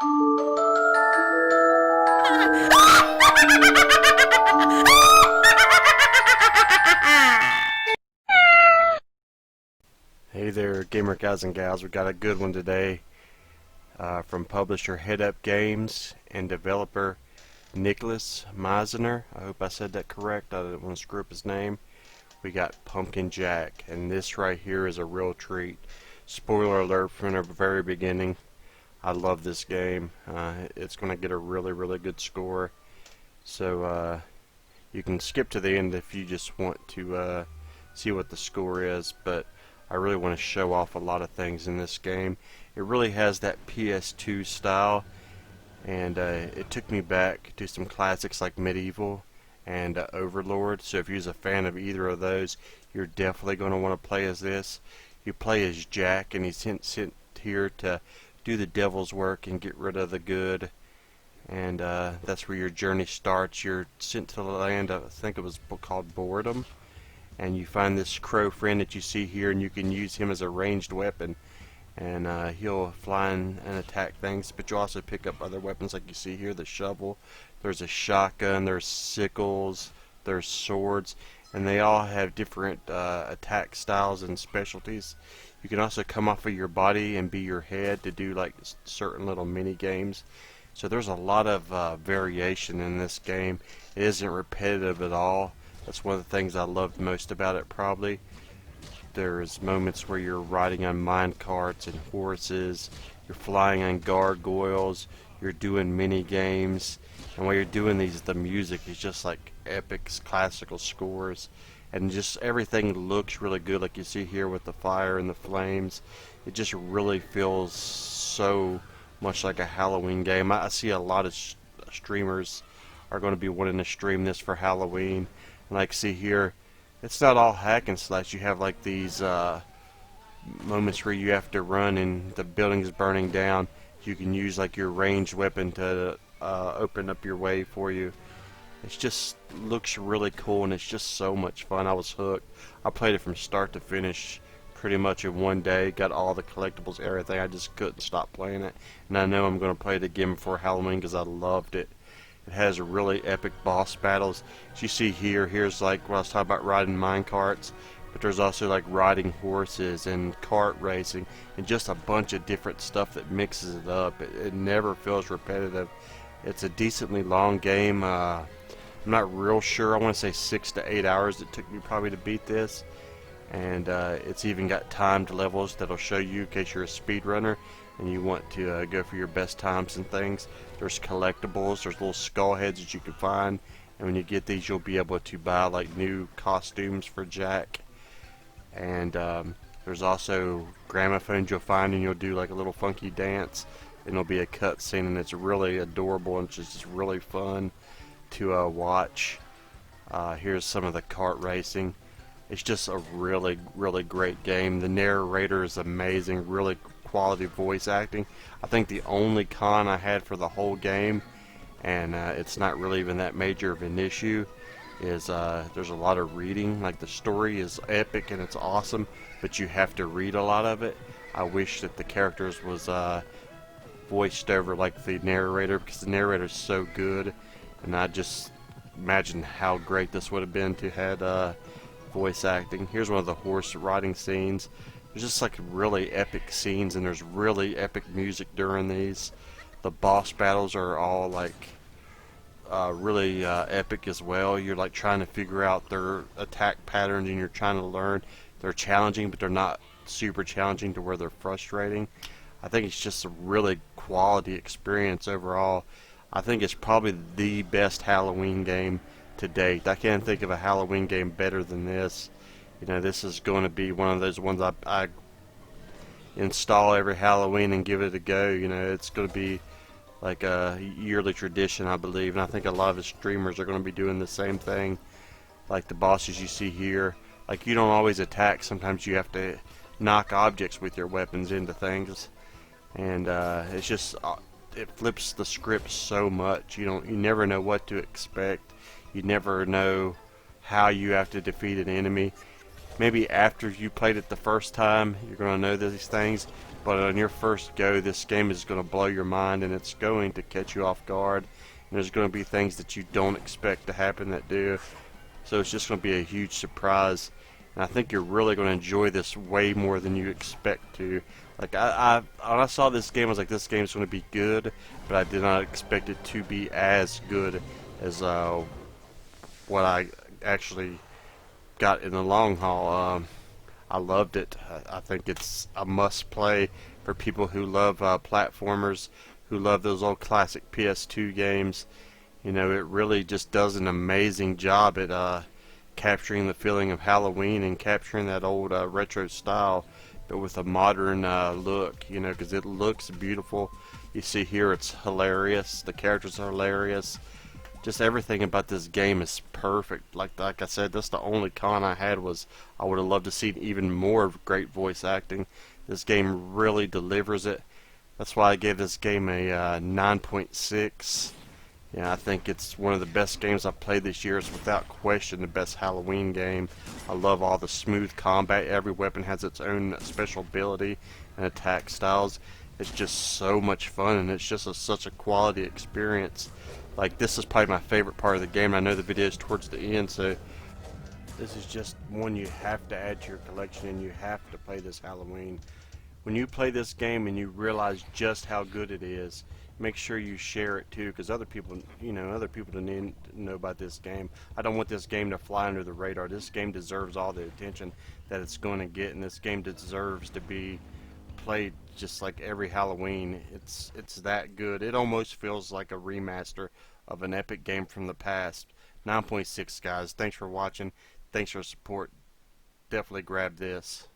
Hey there, gamer guys and gals. We got a good one today from publisher Head Up Games and developer Nicholas Meisner. I hope I said that correct. I didn't want to screw up his name. We got Pumpkin Jack, and this right here is a real treat. Spoiler alert from the very beginning. I love this game. It's going to get a really good score. So you can skip to the end if you just want to see what the score is, but I really want to show off a lot of things in this game. It really has that PS2 style, and it took me back to some classics like Medieval and Overlord. So if you're a fan of either of those, you're definitely going to want to play as this. You play as Jack, and he's sent here to do the devil's work and get rid of the good. And that's where your journey starts. You're sent to the land of, I think it was called Boredom, and you find this crow friend that you see here, and you can use him as a ranged weapon, and he'll fly and attack things. But you also pick up other weapons like you see here, the shovel, there's a shotgun, there's sickles, there's swords, and they all have different attack styles and specialties. You can also come off of your body and be your head to do like certain little mini games. So there's a lot of variation in this game. It isn't repetitive at all. That's one of the things I loved most about it, probably. There's moments where you're riding on mine carts and horses, you're flying on gargoyles, you're doing mini games, and while you're doing these, the music is just like epic classical scores, and just everything looks really good, like you see here with the fire and the flames. It just really feels so much like a Halloween game. I see a lot of streamers are going to be wanting to stream this for Halloween. And like see here, it's not all hack and slash. You have like these moments where you have to run and the building's burning down. You can use like your ranged weapon to open up your way for you. It just looks really cool, and it's just so much fun. I was hooked. I played it from start to finish pretty much in one day. Got all the collectibles, everything. I just couldn't stop playing it, and I know I'm going to play it again before Halloween because I loved it. It has really epic boss battles. As you see here, here's like what I was talking about, riding mine carts, but there's also like riding horses and kart racing and just a bunch of different stuff that mixes it up. It never feels repetitive. It's a decently long game. I'm not real sure. I want to say 6 to 8 hours it took me probably to beat this, and it's even got timed levels that'll show you in case you're a speedrunner and you want to go for your best times and things. There's collectibles, there's little skull heads that you can find, and when you get these you'll be able to buy like new costumes for Jack. And there's also gramophones you'll find, and you'll do like a little funky dance, and it'll be a cut scene, and it's really adorable and it's just really fun to watch. Here's some of the kart racing. It's just a really great game. The narrator is amazing, really quality voice acting. I think the only con I had for the whole game, and it's not really even that major of an issue, is there's a lot of reading. Like the story is epic and it's awesome, but you have to read a lot of it. I wish that the characters was voiced over like the narrator, because the narrator is so good, and I just imagine how great this would have been to had voice acting. Here's one of the horse riding scenes. There's just like really epic scenes, and there's really epic music during these. The boss battles are all like really epic as well. You're like trying to figure out their attack patterns, and you're trying to learn. They're challenging, but they're not super challenging to where they're frustrating. I think it's just a really quality experience overall. I think it's probably the best Halloween game to date. I can't think of a Halloween game better than this. You know, this is going to be one of those ones I install every Halloween and give it a go. You know, it's going to be like a yearly tradition, I believe, and I think a lot of the streamers are going to be doing the same thing. Like the bosses you see here, like you don't always attack. Sometimes you have to knock objects with your weapons into things, and it's just it flips the script so much. You never know what to expect. You never know how you have to defeat an enemy. Maybe after you played it the first time, you're going to know these things, but on your first go, this game is going to blow your mind, and it's going to catch you off guard. And there's going to be things that you don't expect to happen that do. So it's just going to be a huge surprise. And I think you're really going to enjoy this way more than you expect to. Like when I saw this game, I was like, this game's going to be good, but I did not expect it to be as good as what I actually got in the long haul. I loved it. I think it's a must-play for people who love platformers, who love those old classic PS2 games. You know, it really just does an amazing job at capturing the feeling of Halloween and capturing that old retro style, but with a modern look. You know, because it looks beautiful. You see here, it's hilarious. The characters are hilarious. Just everything about this game is perfect. Like I said, that's the only con I had was I would have loved to see even more great voice acting. This game really delivers it. That's why I gave this game a 9.6. Yeah, I think it's one of the best games I've played this year. It's without question the best Halloween game. I love all the smooth combat. Every weapon has its own special ability and attack styles. It's just so much fun, and it's just such a quality experience. Like, this is probably my favorite part of the game. I know the video is towards the end, so this is just one you have to add to your collection, and you have to play this Halloween. When you play this game and you realize just how good it is, make sure you share it too, because other people, other people need to know about this game. I don't want this game to fly under the radar. This game deserves all the attention that it's going to get, and this game deserves to be played just like every Halloween. It's that good. It almost feels like a remaster of an epic game from the past. 9.6, guys. Thanks for watching. Thanks for the support. Definitely grab this.